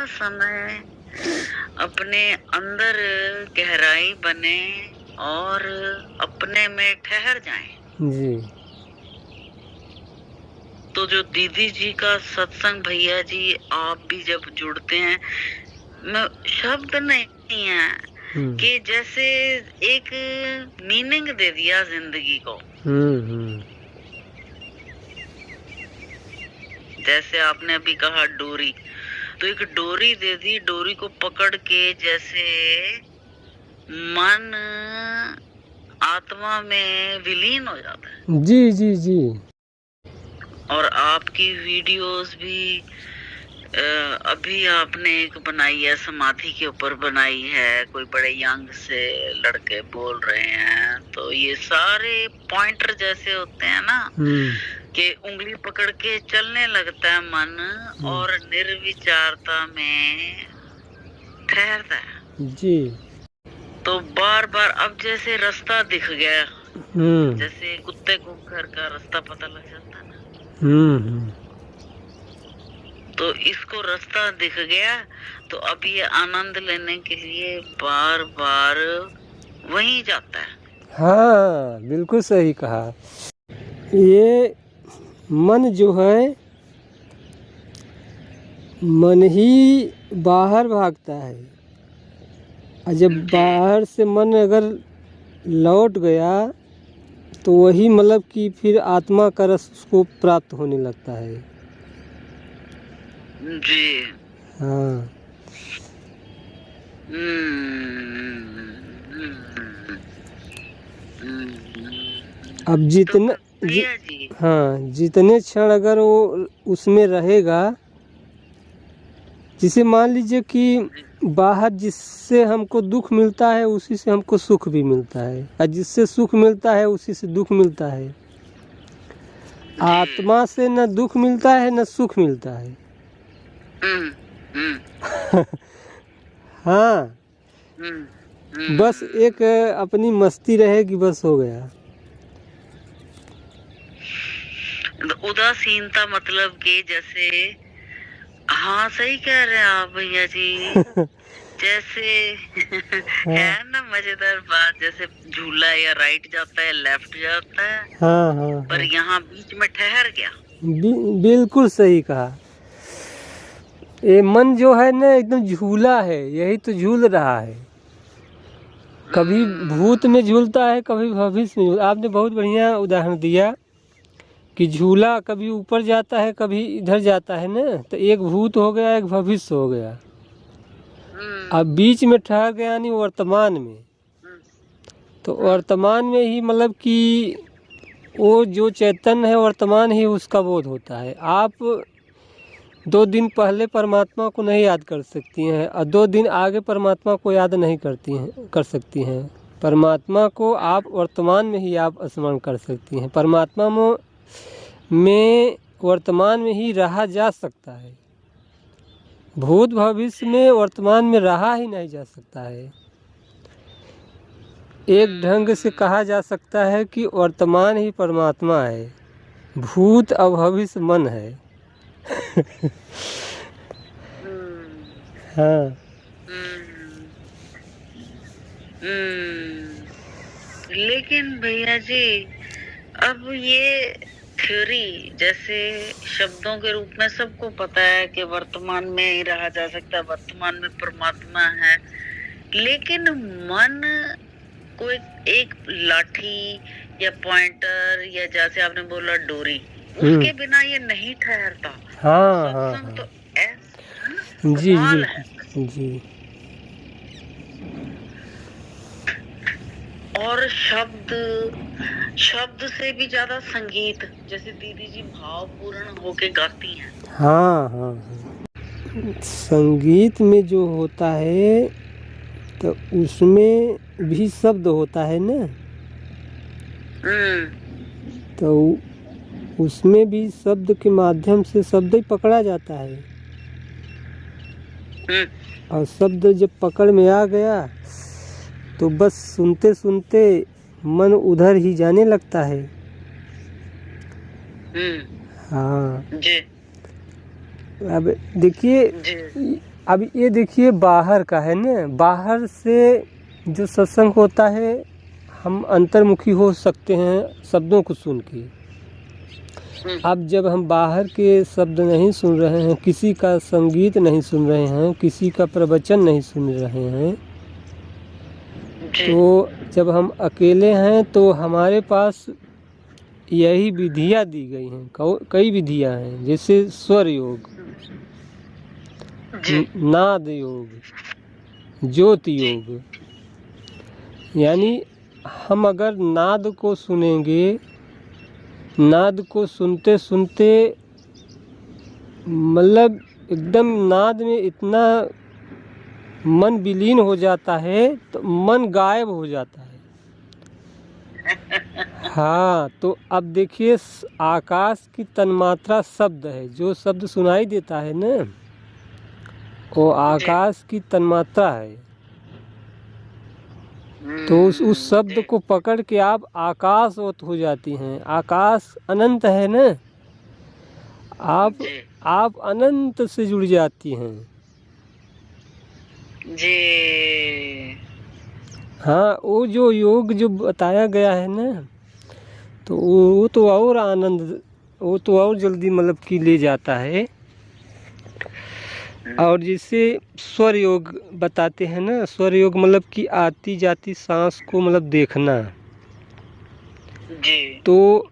समय अपने अंदर गहराई बने और अपने में ठहर जाएं। जी। तो जो दीदी जी का सत्संग, भैया जी आप भी जब जुड़ते हैं, मैं शब्द नहीं है कि जैसे एक मीनिंग दे दिया जिंदगी को। जैसे आपने अभी कहा डोरी, तो एक डोरी दे दी, डोरी को पकड़ के जैसे मन आत्मा में विलीन हो जाता है। जी जी जी। और आपकी वीडियोस भी अभी आपने एक बनाई है, समाधि के ऊपर बनाई है, कोई बड़े यंग से लड़के बोल रहे हैं, तो ये सारे पॉइंटर जैसे होते हैं ना कि उंगली पकड़ के चलने लगता है मन और निर्विचारता में ठहरता है। जी। तो बार बार अब जैसे रास्ता दिख गया, जैसे कुत्ते को घर का रास्ता पता लग जाता है ना। तो इसको रास्ता दिख गया, तो अब ये आनंद लेने के लिए बार बार वहीं जाता है। हाँ, बिल्कुल सही कहा। ये मन जो है, मन ही बाहर भागता है, और जब बाहर से मन अगर लौट गया तो वही मतलब कि फिर आत्मा का रस उसको प्राप्त होने लगता है। जी हाँ। अब जितने क्षण अगर वो उसमें रहेगा, जिसे मान लीजिए कि बाहर जिससे हमको दुख मिलता है उसी से हमको सुख भी मिलता है, और जिससे सुख मिलता है उसी से दुख मिलता है। आत्मा से न दुख मिलता है न सुख मिलता है। हाँ, बस एक अपनी मस्ती रहेगी, बस हो गया। उदासीनता मतलब कि जैसे, हाँ सही कह रहे हैं आप भैया जी। जैसे है ना मजेदार बात, जैसे झूला या राइट जाता है, लेफ्ट जाता है। हाँ, पर यहाँ बीच में ठहर गया। बिल्कुल सही कहा। ये मन जो है ना एकदम झूला है, यही तो झूल रहा है। कभी भूत में झूलता है, कभी भविष्य में। आपने बहुत बढ़िया उदाहरण दिया कि झूला कभी ऊपर जाता है, कभी इधर जाता है ना, तो एक भूत हो गया, एक भविष्य हो गया। अब बीच में ठहर गया यानी वर्तमान में। तो वर्तमान में ही मतलब कि वो जो चैतन्य है वर्तमान ही उसका बोध होता है। आप 2 दिन पहले परमात्मा को नहीं याद कर सकती हैं, और 2 दिन आगे परमात्मा को याद नहीं कर सकती हैं। परमात्मा को आप वर्तमान में ही आप स्मरण कर सकती हैं। परमात्मा में वर्तमान में ही रहा जा सकता है। भूत भविष्य में वर्तमान में रहा ही नहीं जा सकता है। एक ढंग से कहा जा सकता है कि वर्तमान ही परमात्मा है, भूत और भविष्य मन है। हाँ। लेकिन भैया जी, अब ये थ्योरी जैसे शब्दों के रूप में सबको पता है कि वर्तमान में ही रहा जा सकता है, वर्तमान में परमात्मा है, लेकिन मन को एक लाठी या पॉइंटर या जैसे आपने बोला डोरी, उसके बिना ये नहीं ठहरता। हाँ हाँ, हाँ। तो जी जी जी। और शब्द से भी ज्यादा संगीत, जैसे दीदी जी भावपूर्ण होके गाती हैं। हाँ हाँ, संगीत में जो होता है तो उसमें भी शब्द होता है ना। तो उसमें भी शब्द के माध्यम से शब्द ही पकड़ा जाता है, और शब्द जब पकड़ में आ गया तो बस सुनते सुनते मन उधर ही जाने लगता है। हाँ जी। अब देखिए, अब ये देखिए बाहर का है ना, बाहर से जो सत्संग होता है हम अंतर्मुखी हो सकते हैं शब्दों को सुन के। अब जब हम बाहर के शब्द नहीं सुन रहे हैं, किसी का संगीत नहीं सुन रहे हैं, किसी का प्रवचन नहीं सुन रहे हैं, तो जब हम अकेले हैं तो हमारे पास यही विधियाँ दी गई हैं, कई विधियाँ हैं, जैसे स्वर योग, नाद योग, ज्योति योग। यानी हम अगर नाद को सुनेंगे, नाद को सुनते सुनते मतलब एकदम नाद में इतना मन विलीन हो जाता है तो मन गायब हो जाता है। हाँ, तो अब देखिए आकाश की तन्मात्रा शब्द है, जो शब्द सुनाई देता है ना वो आकाश की तन्मात्रा है। तो उस शब्द को पकड़ के आप आकाशवत हो जाती हैं। आकाश अनंत है ना, आप अनंत से जुड़ जाती हैं जी। हाँ, वो जो योग जो बताया गया है ना, तो वो तो और आनंद, वो तो और जल्दी मतलब कि ले जाता है। और जिसे स्वर योग बताते हैं ना, स्वर योग मतलब कि आती जाती सांस को मतलब देखना जी। तो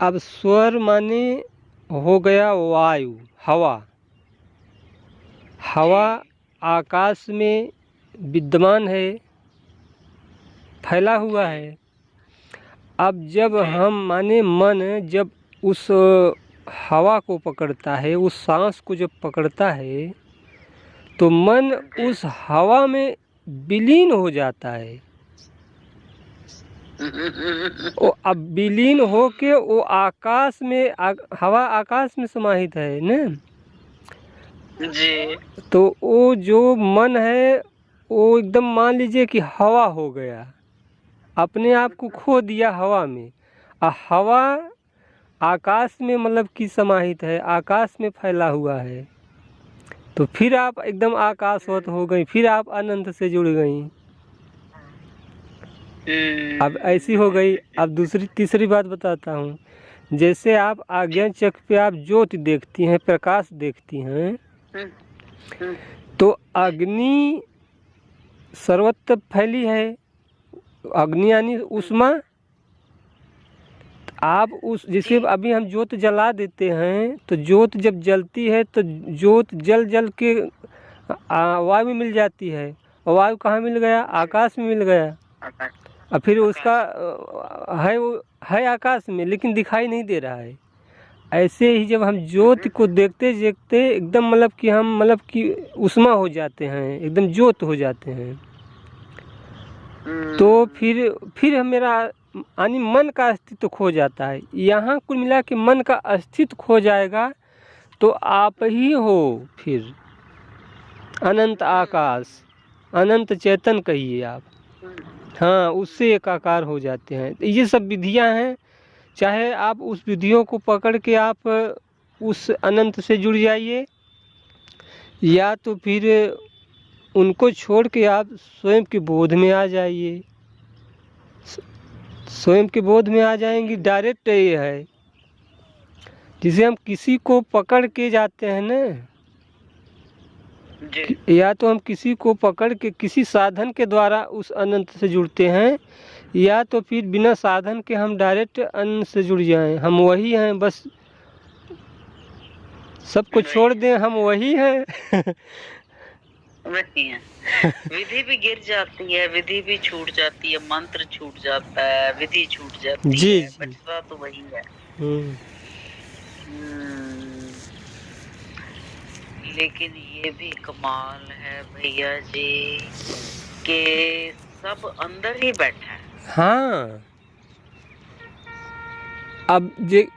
अब स्वर माने हो गया वायु, हवा। हवा आकाश में विद्यमान है, फैला हुआ है। अब जब हम माने मन जब उस हवा को पकड़ता है, उस सांस को जब पकड़ता है तो मन उस हवा में विलीन हो जाता है। वो अब विलीन हो के वो आकाश में हवा आकाश में समाहित है ना जी। तो वो जो मन है वो एकदम मान लीजिए कि हवा हो गया, अपने आप को खो दिया हवा में। हवा आकाश में मतलब कि समाहित है, आकाश में फैला हुआ है। तो फिर आप एकदम आकाशवत हो गई, फिर आप अनंत से जुड़ गई। अब ऐसी हो गई। अब तीसरी बात बताता हूँ। जैसे आप आज्ञा चक्र पे आप ज्योति देखती हैं, प्रकाश देखती हैं, तो अग्नि सर्वत्र फैली है। अग्नि यानी उष्मा। आप उस जैसे अभी हम ज्योत जला देते हैं तो ज्योत जब जलती है तो ज्योत जल के वायु में मिल जाती है, और वायु कहाँ मिल गया? आकाश में मिल गया। और फिर उसका है आकाश में, लेकिन दिखाई नहीं दे रहा है। ऐसे ही जब हम ज्योत को देखते देखते एकदम मतलब कि हम मतलब कि उष्मा हो जाते हैं, एकदम ज्योत हो जाते हैं। तो फिर मेरा यानी मन का अस्तित्व खो जाता है। यहाँ कुल मिला के मन का अस्तित्व खो जाएगा तो आप ही हो फिर अनंत आकाश, अनंत चेतन कहिए आप। हाँ, उससे एकाकार हो जाते हैं। ये सब विधियाँ हैं। चाहे आप उस विधियों को पकड़ के आप उस अनंत से जुड़ जाइए, या तो फिर उनको छोड़ के आप स्वयं के बोध में आ जाइए। स्वयं के बोध में आ जाएंगी, डायरेक्ट ये है। जिसे हम किसी को पकड़ के जाते हैं ना, या तो हम किसी को पकड़ के किसी साधन के द्वारा उस अनंत से जुड़ते हैं, या तो फिर बिना साधन के हम डायरेक्ट अनंत से जुड़ जाएं। हम वही हैं, बस सबको छोड़ दें, हम वही हैं। वही है। विधि भी गिर जाती है, विधि भी छूट जाती है, मंत्र छूट जाता है, विधि छूट जाती जी, है, बचता तो वही है। लेकिन ये भी कमाल है भैया जी कि सब अंदर ही बैठा है। हाँ, अब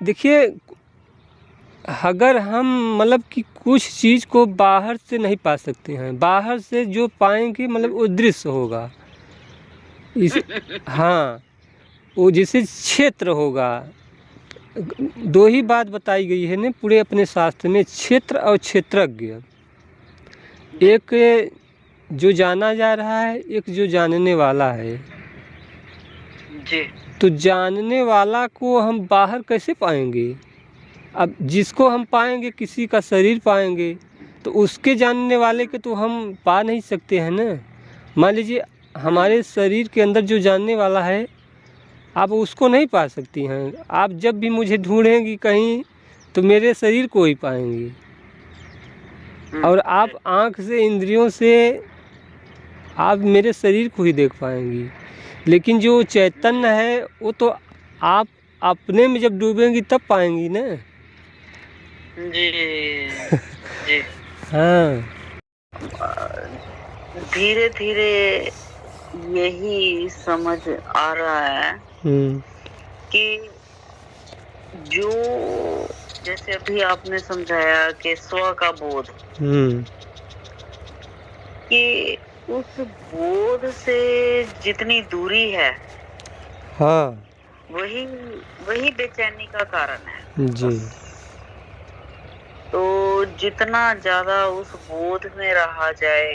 देखिए, अगर हम मतलब कि कुछ चीज़ को बाहर से नहीं पा सकते हैं, बाहर से जो पाएंगे मतलब वो दृश्य होगा। हाँ, वो जैसे क्षेत्र होगा। दो ही बात बताई गई है ना पूरे अपने शास्त्र में, क्षेत्र और क्षेत्रज्ञ। एक जो जाना जा रहा है, एक जो जानने वाला है। जी तो जानने वाला को हम बाहर कैसे पाएंगे? अब जिसको हम पाएंगे, किसी का शरीर पाएंगे, तो उसके जानने वाले के तो हम पा नहीं सकते हैं ना। मान लीजिए हमारे शरीर के अंदर जो जानने वाला है, आप उसको नहीं पा सकती हैं। आप जब भी मुझे ढूंढेंगी कहीं, तो मेरे शरीर को ही पाएंगी। और आप आँख से, इंद्रियों से आप मेरे शरीर को ही देख पाएंगी। लेकिन जो चैतन्य है, वो तो आप अपने में जब डूबेंगी तब पाएंगी ना। जी जी। हाँ। धीरे धीरे यही समझ आ रहा है कि जो, जैसे अभी आपने समझाया कि स्व का बोध, कि उस बोध से जितनी दूरी है, हाँ, वही बेचैनी का कारण है जी। तो जितना ज्यादा उस बोध में रहा जाए,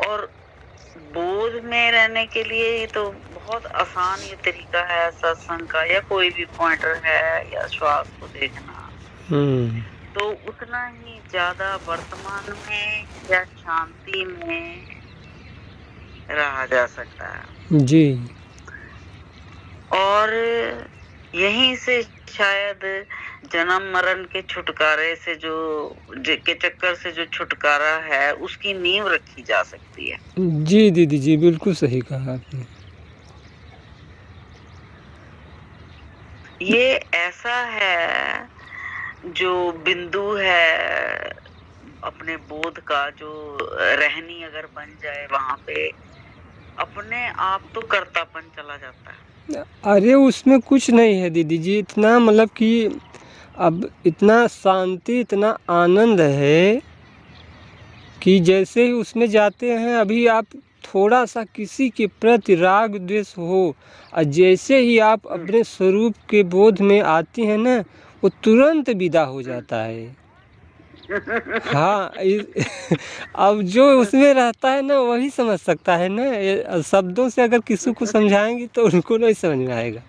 और बोध में रहने के लिए ये तो बहुत आसान ये तरीका है सत्संग का, या कोई भी पॉइंटर है, या श्वास को देखना, तो उतना ही ज्यादा वर्तमान में या शांति में रहा जा सकता है जी। और यहीं से शायद जन्म मरण के छुटकारे से के चक्कर से जो छुटकारा है, उसकी नींव रखी जा सकती है। जी दीदी जी, बिल्कुल सही कहा आपने। ये ऐसा है जो बिंदु है अपने बोध का, जो रहनी अगर बन जाए वहां पे, अपने आप तो कर्तापन चला जाता है। अरे उसमें कुछ नहीं है दीदी जी, इतना मतलब कि अब इतना शांति, इतना आनंद है कि जैसे ही उसमें जाते हैं, अभी आप थोड़ा सा किसी के प्रति राग द्वेष हो, और जैसे ही आप अपने स्वरूप के बोध में आती हैं ना, वो तुरंत विदा हो जाता है। हाँ। अब जो उसमें रहता है ना, वही समझ सकता है ना। शब्दों से अगर किसी को समझाएंगी तो उनको नहीं समझ में आएगा।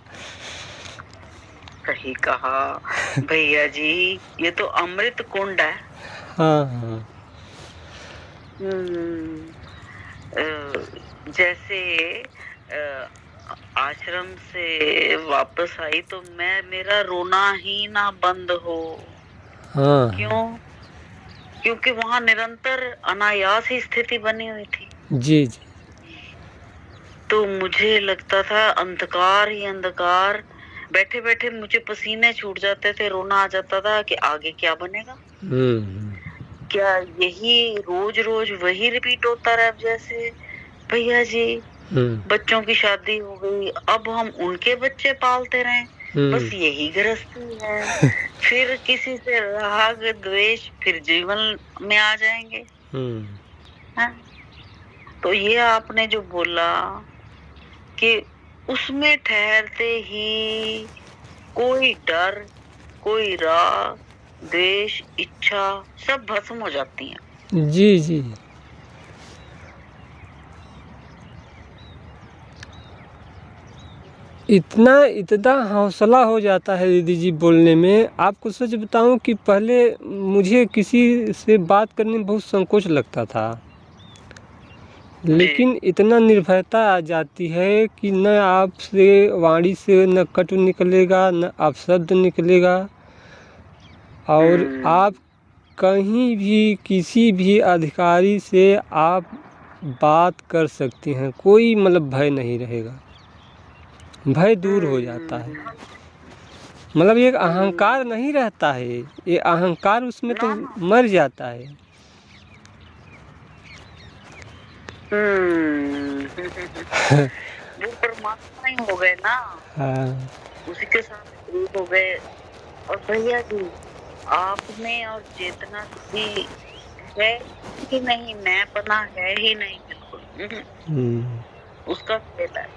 सही कहा भैया जी, ये तो अमृत कुंड है। हाँ हाँ। जैसे आश्रम से वापस आई तो मेरा रोना ही ना बंद हो। हाँ। क्यों? क्योंकि वहां निरंतर अनायास ही स्थिति बनी हुई थी। जी जी। तो मुझे लगता था अंधकार ही अंधकार, बैठे बैठे मुझे पसीने छूट जाते थे, रोना आ जाता था कि आगे क्या बनेगा। क्या यही रोज रोज वही रिपीट होता रहा? जैसे भैया जी बच्चों की शादी हो गई, अब हम उनके बच्चे पालते रहे, बस यही गृहस्थी है। फिर किसी से राग द्वेष फिर जीवन में आ जाएंगे। तो ये आपने जो बोला कि उसमें ठहरते ही कोई डर, कोई राग द्वेष, इच्छा सब भस्म हो जाती हैं। जी जी। इतना हौसला हो जाता है दीदी जी बोलने में। आपको सच बताऊं कि पहले मुझे किसी से बात करने में बहुत संकोच लगता था, लेकिन इतना निर्भयता आ जाती है कि न आपसे वाणी से न कटु निकलेगा, न अपशब्द निकलेगा, और आप कहीं भी किसी भी अधिकारी से आप बात कर सकती हैं। कोई मतलब भय नहीं रहेगा, भय दूर हो जाता है। मतलब ये अहंकार नहीं रहता है, ये अहंकार उसमें तो मर जाता है। वो परमात्मा ही हो गए ना। हाँ। उसी के साथ एक हो गए। और भैया जी, आप में और चेतना भी है कि नहीं? मैं पना है ही नहीं, बिल्कुल। उसका खेल है।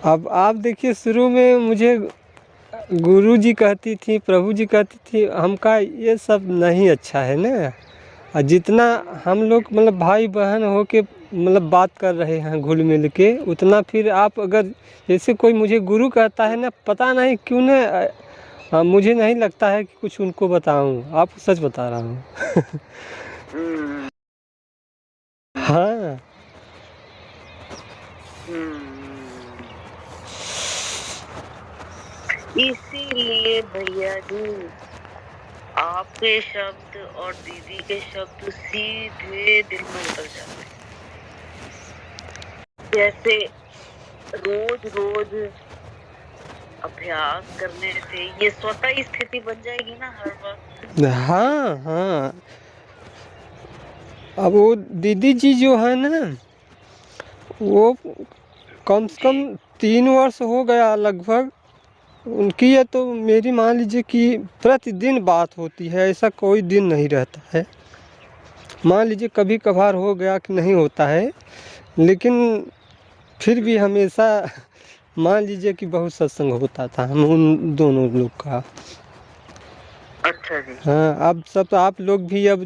अब आप देखिए, शुरू में मुझे गुरु जी कहती थी, प्रभु जी कहती थी, हमका ये सब नहीं अच्छा है ना। और जितना हम लोग मतलब भाई बहन हो के मतलब बात कर रहे हैं घुल मिल के, उतना फिर आप अगर जैसे कोई मुझे गुरु कहता है ना, पता नहीं क्यों ना मुझे नहीं लगता है कि कुछ उनको बताऊं। आपको सच बता रहा हूँ। हम्म, हाँ। इसीलिए भैया जी आपके शब्द और दीदी के शब्द सीधे दिल में उतर जाते हैं। जैसे रोज रोज अभ्यास करने से ये स्वतः ही स्थिति बन जाएगी ना हर वक्त। हाँ हाँ। अब वो दीदी जी जो है ना, वो कम से कम 3 वर्ष हो गया लगभग उनकी है, तो मेरी मान लीजिए कि प्रतिदिन बात होती है, ऐसा कोई दिन नहीं रहता है। मान लीजिए कभी कभार हो गया कि नहीं होता है, लेकिन फिर भी हमेशा मान लीजिए कि बहुत सत्संग होता था हम उन दोनों लोग का। अच्छा जी। हाँ, अब सब आप लोग भी अब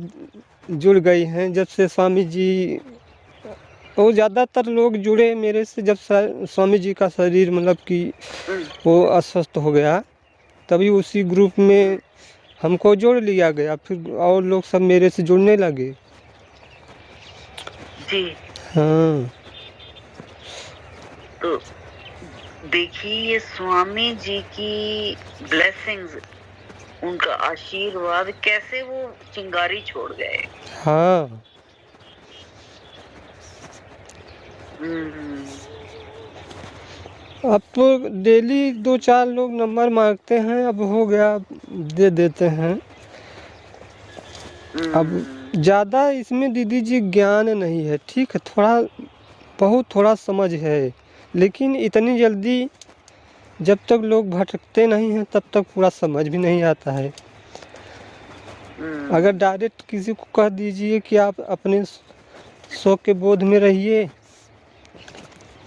जुड़ गई हैं जब से स्वामी जी, वो ज़्यादातर लोग जुड़े मेरे से जब स्वामी जी का शरीर मतलब कि वो अस्वस्थ हो गया, तभी उसी ग्रुप में हमको जोड़ लिया गया। फिर और लोग सब मेरे से जुड़ने लगे। जी। हाँ। तो देखिए ये स्वामी जी की ब्लेसिंग्स, उनका आशीर्वाद, कैसे वो चिंगारी छोड़ गए। हाँ। अब तो डेली 2-4 लोग नंबर मांगते हैं, अब हो गया दे देते हैं। अब ज़्यादा इसमें दीदी जी ज्ञान नहीं है, ठीक है, थोड़ा बहुत थोड़ा समझ है, लेकिन इतनी जल्दी जब तक लोग भटकते नहीं हैं तब तक पूरा समझ भी नहीं आता है। अगर डायरेक्ट किसी को कह दीजिए कि आप अपने शौक के बोध में रहिए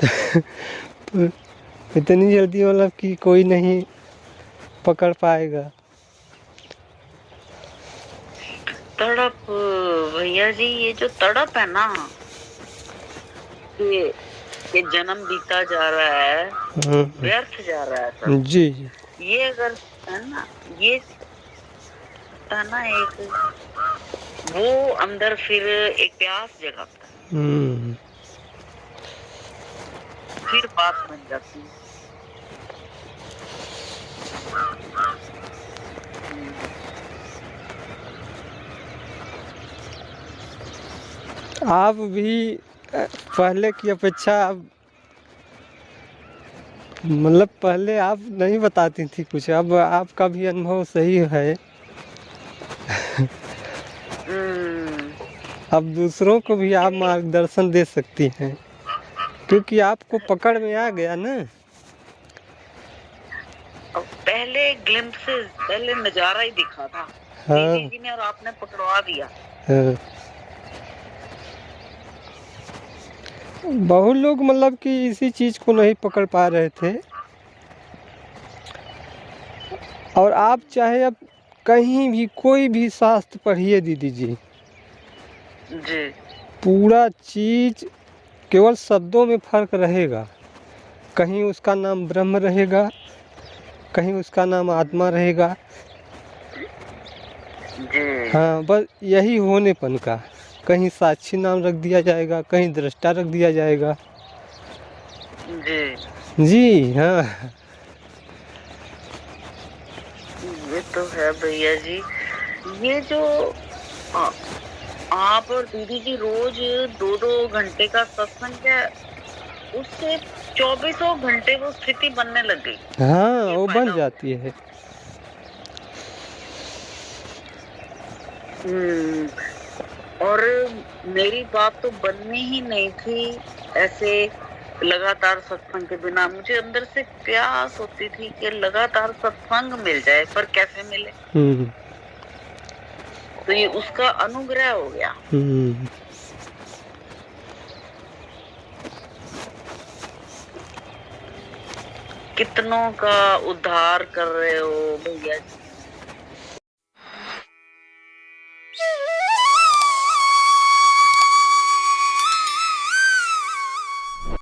तो इतनी जल्दी मतलब कि कोई नहीं पकड़ पाएगा। तड़प भैया जी, ये जो तड़प है ना, ये जन्म बीता जा रहा है, व्यर्थ जा रहा है सब। जी। ये अगर है ना, ये है ना, एक वो अंदर फिर एक प्यास जगाता है, फिर बात बन जाती है। आप भी पहले की अपेक्षा अब मतलब पहले आप नहीं बताती थी कुछ, अब आपका भी अनुभव सही है। अब दूसरों को भी आप मार्गदर्शन दे सकती हैं, क्योंकि आपको पकड़ में आ गया ना। पहले ग्लिम्पसेस, पहले नजारा ही दिखा था। हाँ। दीदी जी ने और आपने पकड़वा दिया। हाँ। बहुत लोग मतलब कि इसी चीज को नहीं पकड़ पा रहे थे, और आप चाहे अब कहीं भी कोई भी शास्त्र पढ़िए दीदी जी, पूरा चीज केवल शब्दों में फर्क रहेगा। कहीं उसका नाम ब्रह्म रहेगा, कहीं उसका नाम आत्मा रहेगा। हाँ, बस यही होनेपन का। कहीं साक्षी नाम रख दिया जाएगा, कहीं दृष्टा रख दिया जाएगा। जी हाँ। ये तो है भैया जी। ये जो आप और दीदी जी रोज 2-2 घंटे का सत्संग है, उससे 24 घंटे वो स्थिति बनने लग गई। हाँ, वो बन जाती है। और मेरी बात तो बननी ही नहीं थी ऐसे लगातार सत्संग के बिना। मुझे अंदर से प्यास होती थी कि लगातार सत्संग मिल जाए, पर कैसे मिले। तो ये उसका अनुग्रह हो गया। कितनों का उद्धार कर रहे हो भैया जी।